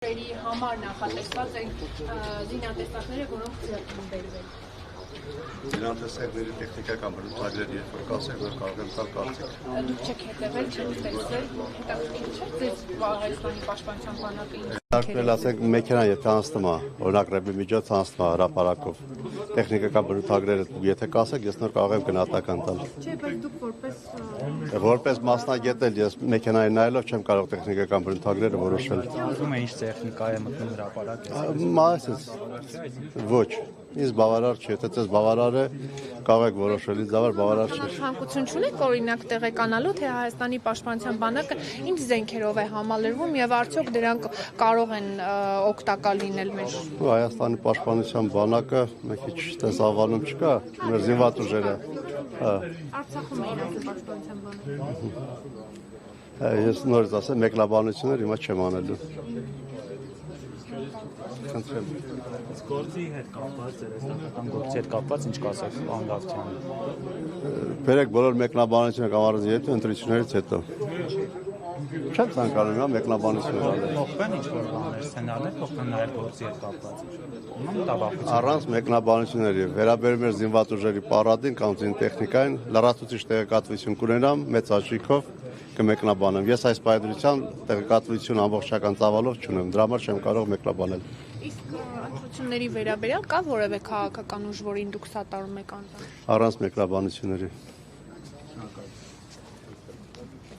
Համար նախատեսված են զինատեսակները, որոնք ձեռք են բերվել։ Զինատեսակների տեխնիկական բնութագրեր երբ որ կասեք, որ կարող եմ տալ կարծիք։ Դուք չեք հետևել, չեք տեսել, հետաքրքիր չէ ձեզ Հայաստանի պաշտպանության բանակը Դարձնել ասենք մեքենա եթե անցնում է, օրինակ ռեբի միջոց անցնում է հրապարակով։ Տեխնիկական բնութագրերը եթե կասեք, ես նոր կարող եմ գնահատական տալ։ Չէ, բայց դուք Որպես մասնագետ էլ ես մեքենայի նայելով չեմ կարող տեխնիկական բնութագրերը որոշել։ Ուզում է ինչ տեխնիկա է մտնում հրապարակ է։ Մասից ոչ, ինձ բավարար չէ, եթե ձեզ բավարար է, կարող եք որոշել, ինձ բավարար չէ։ Ցանկություն չունեք օրինակ տեղեկանալու, թե Հայաստանի պաշտպանության բանակը ինչ զենքերով է համալրվում եւ արդյոք դրանք կարող են օգտակար լինել մեր։ Հայաստանի պաշտպանության բանակը մի քիչ տեսավանում չկա, մեր զինված ուժերը։ Արցախում էին ասել պաշտպանության բանակը։ Ես նորից ասեմ, մեկնաբանություններ հիմա չեմ անելու։ Խնդրեմ։ Գործի հետ կապված, երեստական գործի հետ կապված ինչ կասեք Անդավթյանը։ Բերեք բոլոր մեկնաբանությունները կամարզի հետ ընտրություններից հետո։ Չեմ ցանկանում իմ մեկնաբանություններ անել։ Փոխվեն ինչ որ բաներ, սցենարներ փոխվեն նաև գործի հետ կապված։ Առանց մեկնաբանությունների վերաբերում էր զինված ուժերի պարադին կամ զինտեխնիկային լրացուցիչ տեղեկատվություն կունենամ մեծ աճիկով կմեկնաբանեմ։ Ես այս պայմանության տեղեկատվություն ամբողջական ծավալով չունեմ, դրա համար չեմ կարող մեկնաբանել։ Իսկ ընտրությունների վերաբերյալ կա որևէ քաղաքական ուժ, որին դուք սատարում եք անձամբ։ Առանց մեկնաբանությունների։